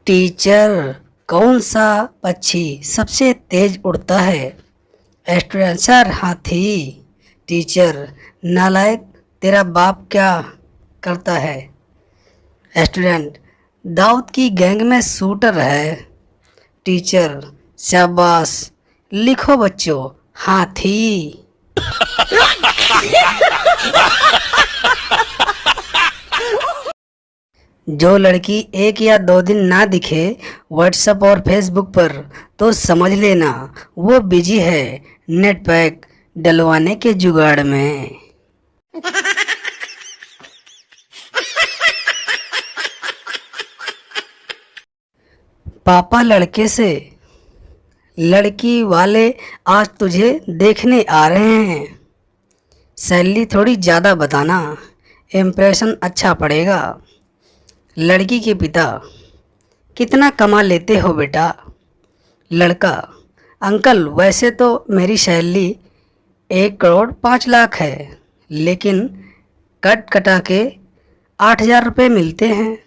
Teacher, कौन सा पक्षी सबसे तेज उड़ता है? स्टूडेंट, सर, हाथी। टीचर, नालायक, तेरा बाप क्या करता है? स्टूडेंट, दाऊद की गैंग में शूटर है। टीचर, शाबाश, लिखो बच्चों, हाथी। जो लड़की 1 या 2 दिन ना दिखे व्हाट्सएप और फेसबुक पर, तो समझ लेना वो बिजी है नेट पैक डलवाने के जुगाड़ में। पापा लड़के से, लड़की वाले आज तुझे देखने आ रहे हैं। सैलरी थोड़ी ज़्यादा बताना, इम्प्रेशन अच्छा पड़ेगा। लड़की के पिता, कितना कमा लेते हो बेटा? लड़का, अंकल, वैसे तो मेरी सैलरी 1 करोड़ 5 लाख है, लेकिन कट कटा के 8,000 रुपये मिलते हैं।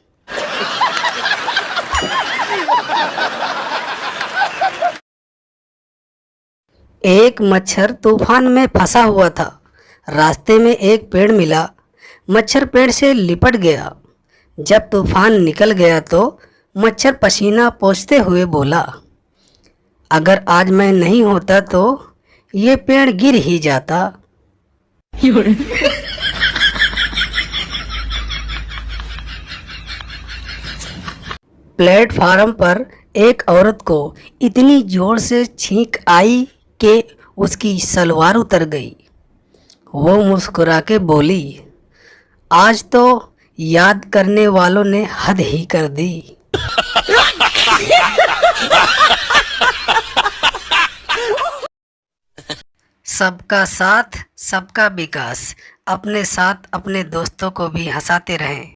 एक मच्छर तूफान में फंसा हुआ था। रास्ते में एक पेड़ मिला। मच्छर पेड़ से लिपट गया। जब तूफान निकल गया तो मच्छर पसीना पोंछते हुए बोला, अगर आज मैं नहीं होता तो ये पेड़ गिर ही जाता। प्लेटफार्म पर एक औरत को इतनी जोर से छींक आई कि उसकी सलवार उतर गई। वो मुस्कुरा के बोली, आज तो याद करने वालों ने हद ही कर दी। सबका साथ सबका विकास। अपने साथ अपने दोस्तों को भी हंसाते रहें।